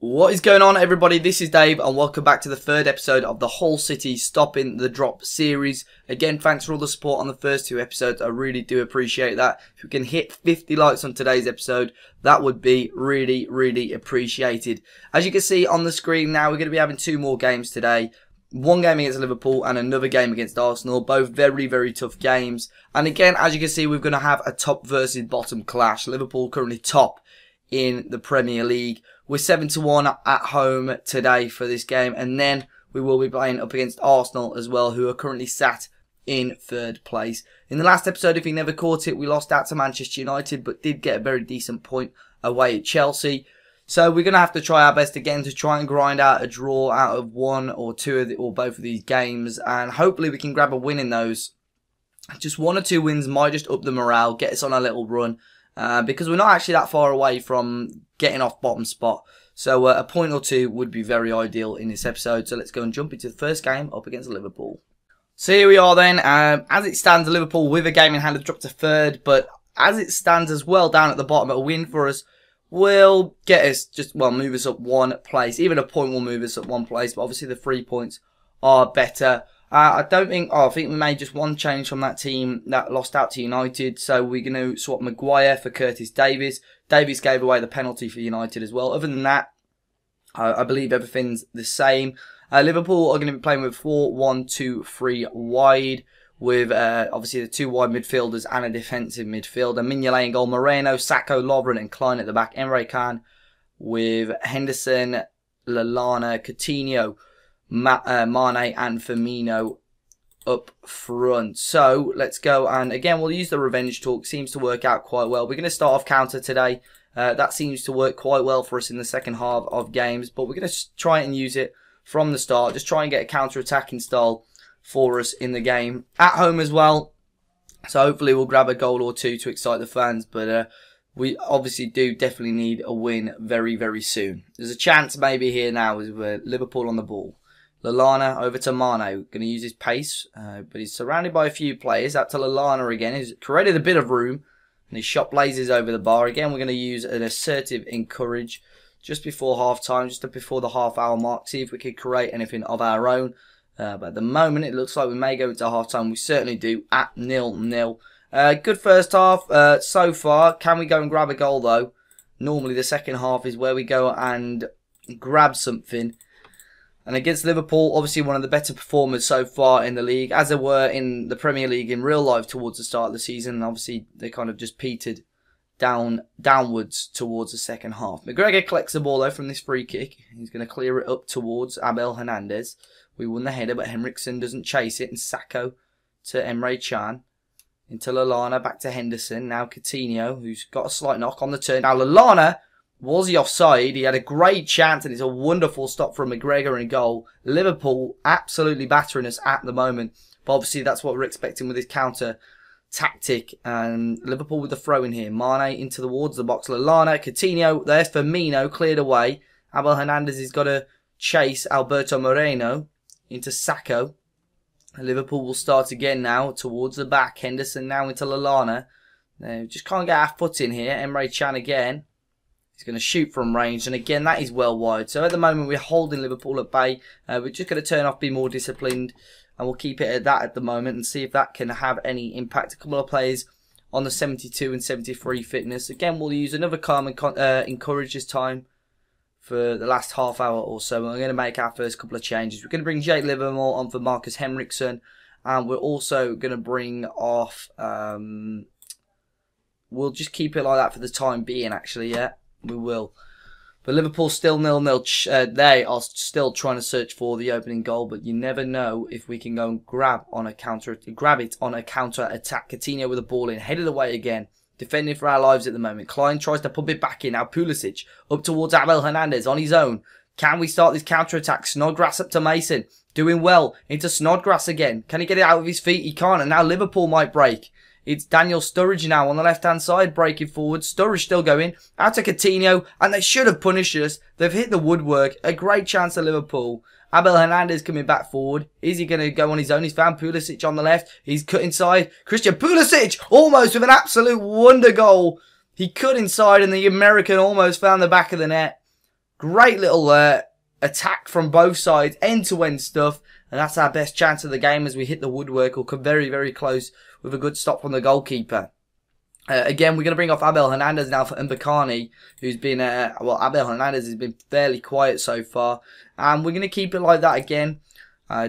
What is going on, everybody? This is Dave and welcome back to the third episode of the Hull City Stopping the Drop series. Again, thanks for all the support on the first two episodes. I really do appreciate that. If we can hit 50 likes on today's episode, that would be really appreciated. As you can see on the screen now, we're going to be having two more games today. One game against Liverpool and another game against Arsenal. Both very tough games. And again, as you can see, we're going to have a top versus bottom clash. Liverpool currently top in the Premier League. We're 7-1 at home today for this game, and then we will be playing up against Arsenal as well, who are currently sat in third place. In the last episode, if you never caught it, we lost out to Manchester United, but did get a very decent point away at Chelsea. So we're going to have to try our best again to try and grind out a draw out of one or two of or both of these games, and hopefully we can grab a win in those. Just one or two wins might just up the morale, get us on a little run. Because we're not actually that far away from getting off bottom spot. So a point or two would be very ideal in this episode. So let's go and jump into the first game up against Liverpool. So here we are then. As it stands, Liverpool with a game in hand have dropped to third. But as it stands as well down at the bottom, a win for us will get us move us up one place. Even a point will move us up one place. But obviously the 3 points are better. I think we made just one change from that team that lost out to United. So we're going to swap Maguire for Curtis Davies. Davies gave away the penalty for United as well. Other than that, I believe everything's the same. Liverpool are going to be playing with 4-1-2-3 wide. With obviously the two wide midfielders and a defensive midfielder. Mignolet in goal, Moreno, Sacco, Lovren and Klein at the back. Emre Can with Henderson, Lallana, Coutinho, Mane and Firmino up front. So let's go, and again we'll use the revenge talk. Seems to work out quite well. We're going to start off counter today. That seems to work quite well for us in the second half of games, but we're going to try and use it from the start. Just try and get a counter-attacking style for us in the game at home as well. So hopefully we'll grab a goal or two to excite the fans, but we obviously do definitely need a win very soon. There's a chance maybe here now with Liverpool on the ball. Lallana over to Mane, going to use his pace, but he's surrounded by a few players. Out to Lallana again, he's created a bit of room, and his shot blazes over the bar. Again, we're going to use an assertive encourage just before half time, just before the half-hour mark, see if we could create anything of our own. But at the moment, it looks like we may go into half-time. We certainly do at 0-0. Good first half so far. Can we go and grab a goal, though? Normally, the second half is where we go and grab something. And against Liverpool, obviously one of the better performers so far in the league, as they were in the Premier League in real life towards the start of the season. And obviously, they kind of just petered downwards towards the second half. McGregor collects the ball, though, from this free kick. He's going to clear it up towards Abel Hernandez. We won the header, but Henriksen doesn't chase it. And Sacco to Emre Can. Into Lallana, back to Henderson. Now Coutinho, who's got a slight knock on the turn. Now Lallana, was he offside? He had a great chance, and it's a wonderful stop from McGregor in goal. Liverpool absolutely battering us at the moment. But obviously that's what we're expecting with this counter tactic. And Liverpool with the throw in here. Mane into towards the box. Lallana, Coutinho, there's Firmino, cleared away. Abel Hernandez has got to chase Alberto Moreno into Sacco. Liverpool will start again now towards the back. Henderson now into Lallana. Just can't get our foot in here. Emre Can again. He's going to shoot from range, and again that is well wide. So at the moment we're holding Liverpool at bay. We're just going to turn off, be more disciplined, and we'll keep it at that at the moment and see if that can have any impact. A couple of players on the 72 and 73 fitness. Again, we'll use another calm and encourage this time for the last half hour or so. We're going to make our first couple of changes. We're going to bring Jake Livermore on for Marcus Henriksen, and we're also going to bring off. We'll just keep it like that for the time being. Actually, yeah. We will. But Liverpool still 0-0. They are still trying to search for the opening goal, but you never know if we can go and grab it on a counter attack. Coutinho with the ball in, headed away again, defending for our lives at the moment. Klein tries to pump it back in. Now Pulisic up towards Abel Hernandez on his own. Can we start this counter attack? Snodgrass up to Mason, doing well into Snodgrass again. Can he get it out of his feet? He can't, and now Liverpool might break. It's Daniel Sturridge now on the left-hand side, breaking forward. Sturridge still going. Out to Coutinho, and they should have punished us. They've hit the woodwork. A great chance at Liverpool. Abel Hernandez coming back forward. Is he going to go on his own? He's found Pulisic on the left. He's cut inside. Christian Pulisic, almost with an absolute wonder goal. He cut inside, and the American almost found the back of the net. Great little attack from both sides, end-to-end stuff. And that's our best chance of the game as we hit the woodwork or come very, very close with a good stop from the goalkeeper. Again, we're going to bring off Abel Hernandez now for Mbakani, who's been, well, Abel Hernandez has been fairly quiet so far. And we're going to keep it like that again,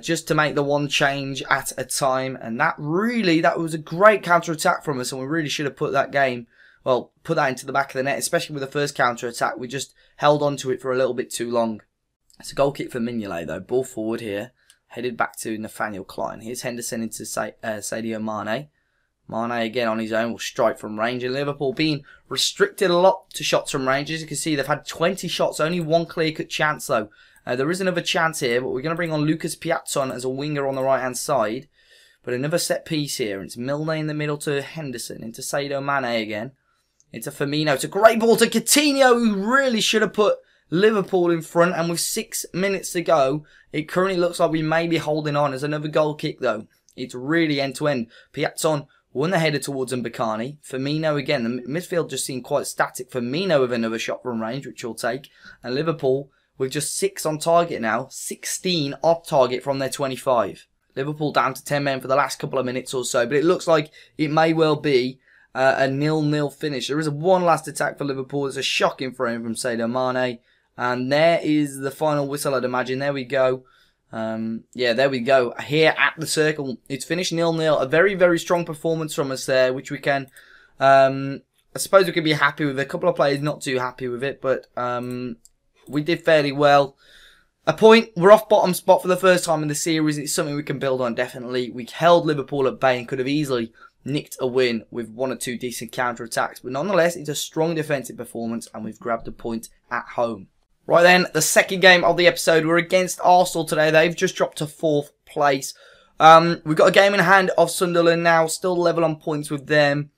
just to make the one change at a time. And that was a great counter-attack from us, and we really should have put that into the back of the net, especially with the first counter-attack. We just held on to it for a little bit too long. It's a goal kick for Mignolet, though. Ball forward here, headed back to Nathaniel Klein. Here's Henderson into Sadio Mane. Mane again on his own will strike from range. And Liverpool being restricted a lot to shots from range. As you can see, they've had 20 shots, only one clear-cut chance though. There is another chance here, but we're going to bring on Lucas Piazzon as a winger on the right-hand side. But another set piece here. It's Milne in the middle to Henderson, into Sadio Mane again. Into Firmino. It's a great ball to Coutinho, who really should have put Liverpool in front. And with 6 minutes to go, it currently looks like we may be holding on. There's another goal kick though. It's really end-to-end. Piazzon won the header towards Mbakani. Firmino again. The midfield just seemed quite static. Firmino with another shot from range, which we'll take. And Liverpool with just 6 on target now. 16 off target from their 25. Liverpool down to 10 men for the last couple of minutes or so. But it looks like it may well be a 0-0 finish. There is one last attack for Liverpool. It's a shocking frame from Sadio Mane. And there is the final whistle, I'd imagine. There we go. Yeah, there we go. Here at the circle, it's finished 0-0. A very, very strong performance from us there, which we can, I suppose we can be happy with. A couple of players not too happy with it, but we did fairly well. A point, we're off bottom spot for the first time in the series. It's something we can build on, definitely. We held Liverpool at bay and could have easily nicked a win with 1 or 2 decent counter-attacks. But nonetheless, it's a strong defensive performance, and we've grabbed a point at home. Right then, the second game of the episode, we're against Arsenal today. They've just dropped to 4th place. We've got a game in hand of Sunderland now, still level on points with them.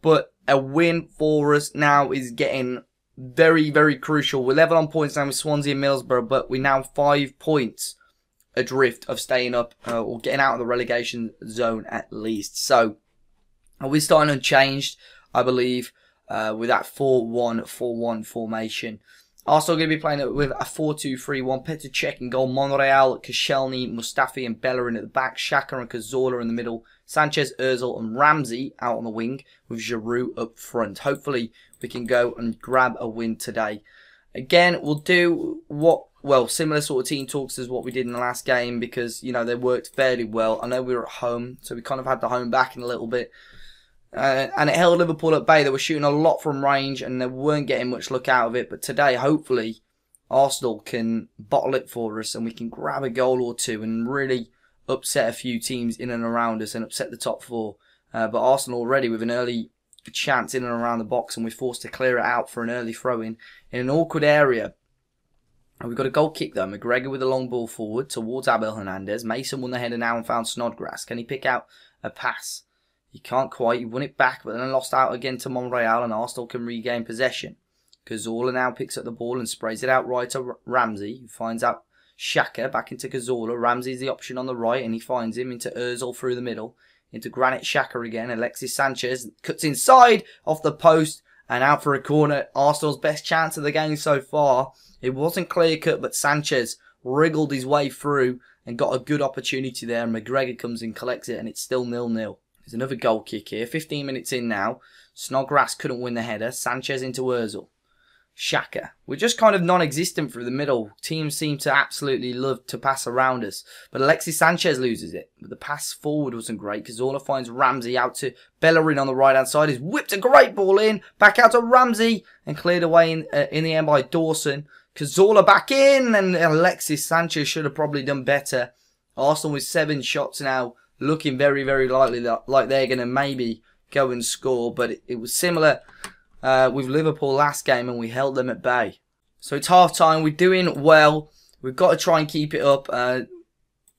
But a win for us now is getting very, very crucial. We're level on points now with Swansea and Middlesbrough, but we're now 5 points adrift of staying up or getting out of the relegation zone at least. So, we're starting unchanged, I believe, with that 4-1-4-1 formation. Arsenal going to be playing with a 4-2-3-1. Petr Cech in goal. Monreal, Koscielny, Mustafi and Bellerin at the back. Xhaka and Cazorla in the middle. Sanchez, Ozil and Ramsey out on the wing with Giroud up front. Hopefully we can go and grab a win today. Again, we'll do similar sort of team talks as what we did in the last game because, you know, they worked fairly well. I know we were at home, so we kind of had the home back in a little bit. And it held Liverpool at bay. They were shooting a lot from range and they weren't getting much look out of it. But today, hopefully, Arsenal can bottle it for us and we can grab a goal or two and really upset a few teams in and around us and upset the top 4. But Arsenal already with an early chance in and around the box and we're forced to clear it out for an early throw-in an awkward area. And we've got a goal kick though. McGregor with a long ball forward towards Abel Hernandez. Mason won the header now and found Snodgrass. Can he pick out a pass? He can't quite. He won it back, but then lost out again to Monreal, and Arsenal can regain possession. Cazorla now picks up the ball and sprays it out right to Ramsey, who finds out Xhaka back into Cazorla. Ramsey's the option on the right, and he finds him into Ozil through the middle. Into Granit Xhaka again. Alexis Sanchez cuts inside off the post and out for a corner. Arsenal's best chance of the game so far. It wasn't clear-cut, but Sanchez wriggled his way through and got a good opportunity there. And McGregor comes in, collects it, and it's still 0-0. There's another goal kick here. 15 minutes in now. Snodgrass couldn't win the header. Sanchez into Ozil. Xhaka. We're just kind of non-existent through the middle. Teams seem to absolutely love to pass around us. But Alexis Sanchez loses it. But the pass forward wasn't great. Cazorla finds Ramsey out to Bellerin on the right-hand side. He's whipped a great ball in. Back out to Ramsey. And cleared away in the end by Dawson. Cazorla back in. And Alexis Sanchez should have probably done better. Arsenal with 7 shots now. Looking very, very likely like they're going to maybe go and score. But it was similar with Liverpool last game and we held them at bay. So it's half time. We're doing well. We've got to try and keep it up.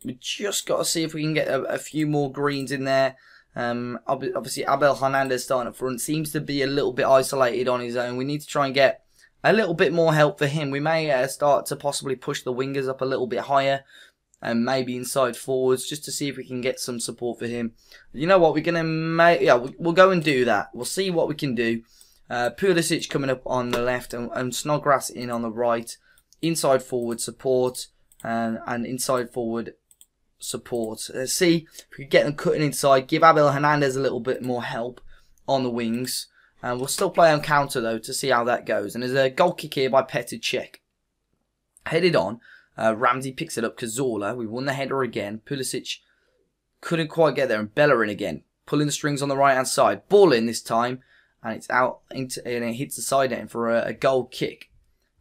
We just got to see if we can get a few more greens in there. Obviously, Abel Hernandez starting up front seems to be a little bit isolated on his own. We need to try and get a little bit more help for him. We may start to possibly push the wingers up a little bit higher. And maybe inside forwards, just to see if we can get some support for him. You know what, we're going to we'll go and do that. We'll see what we can do. Pulisic coming up on the left and Snodgrass in on the right. inside forward support and inside forward support. Let's see if we can get them cutting inside, give Abel Hernandez a little bit more help on the wings. And we'll still play on counter though to see how that goes. And there's a goal kick here by Petr Cech. Headed on. Ramsey picks it up. Cazorla. We won the header again. Pulisic couldn't quite get there. And Bellerin again. Pulling the strings on the right hand side. Ball in this time. And it's out and it hits the side net for a goal kick.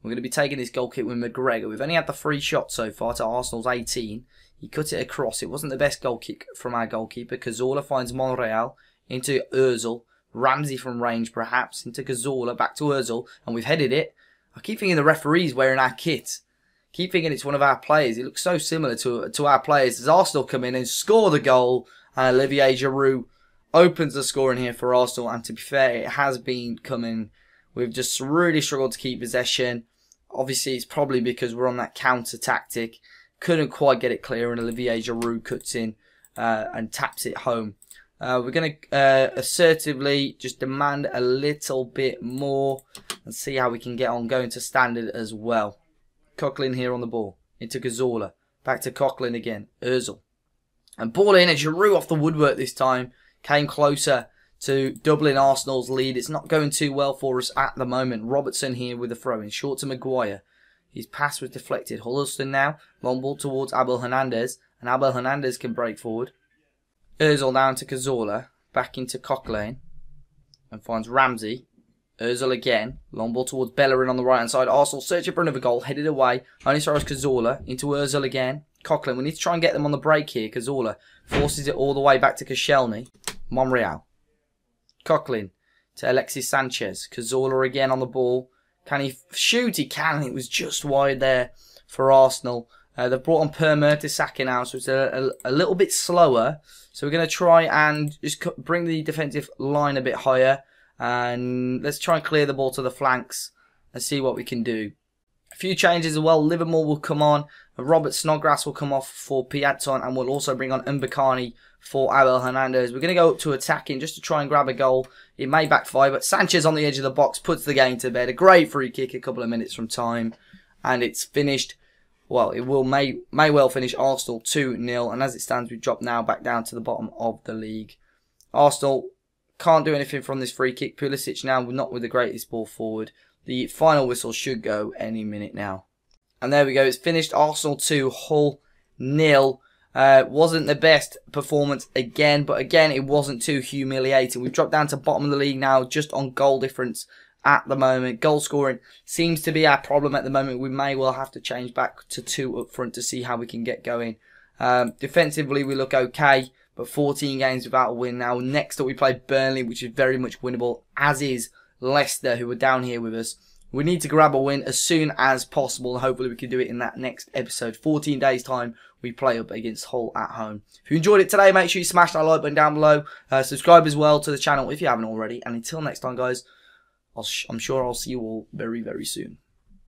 We're going to be taking this goal kick with McGregor. We've only had the 3 shots so far to Arsenal's 18. He cut it across. It wasn't the best goal kick from our goalkeeper. Cazorla finds Monreal into Ozil. Ramsey from range perhaps into Cazorla. Back to Ozil. And we've headed it. I keep thinking the referee's wearing our kit. Keep thinking it's one of our players. It looks so similar to our players. As Arsenal come in and score the goal. And Olivier Giroud opens the scoring here for Arsenal. And to be fair, it has been coming. We've just really struggled to keep possession. Obviously, it's probably because we're on that counter tactic. Couldn't quite get it clear. And Olivier Giroud cuts in and taps it home. We're going to assertively just demand a little bit more. And see how we can get on going to standard as well. Coughlin here on the ball. Into Cazorla. Back to Coughlin again. Ozil. And ball in. And Giroud off the woodwork this time. Came closer to doubling Arsenal's lead. It's not going too well for us at the moment. Robertson here with a throw in. Short to Maguire. His pass was deflected. Huddleston now. Long ball towards Abel Hernandez. And Abel Hernandez can break forward. Ozil down to Cazorla. Back into Coughlin. And finds Ramsey. Ozil again. Long ball towards Bellerin on the right hand side. Arsenal searching for another goal. Headed away. Only throws Cazorla. Into Ozil again. Coughlin. We need to try and get them on the break here. Cazorla forces it all the way back to Koscielny. Monreal. Coughlin to Alexis Sanchez. Cazorla again on the ball. Can he shoot? He can. It was just wide there for Arsenal. They've brought on Per Mertesacker now, so it's a little bit slower. So we're going to try and just bring the defensive line a bit higher. And let's try and clear the ball to the flanks and see what we can do. A few changes as well. Liverpool will come on. Robert Snodgrass will come off for Piaton. And we'll also bring on Mbakani for Abel Hernandez. We're going to go up to attacking just to try and grab a goal. It may backfire, but Sanchez on the edge of the box puts the game to bed. A great free kick a couple of minutes from time. And it's finished. Well, it may well finish Arsenal 2-0. And as it stands, we've dropped now back down to the bottom of the league. Arsenal can't do anything from this free kick. Pulisic now not with the greatest ball forward. The final whistle should go any minute now. And there we go. It's finished. Arsenal 2, Hull 0. Wasn't the best performance again. But again, it wasn't too humiliating. We've dropped down to bottom of the league now just on goal difference at the moment. Goal scoring seems to be our problem at the moment. We may well have to change back to 2 up front to see how we can get going. Defensively, we look okay. But 14 games without a win now. Next up, we play Burnley, which is very much winnable. As is Leicester, who are down here with us. We need to grab a win as soon as possible. Hopefully we can do it in that next episode. 14 days time, we play up against Hull at home. If you enjoyed it today, make sure you smash that like button down below. Subscribe as well to the channel if you haven't already. And until next time, guys, I'm sure I'll see you all very, very soon.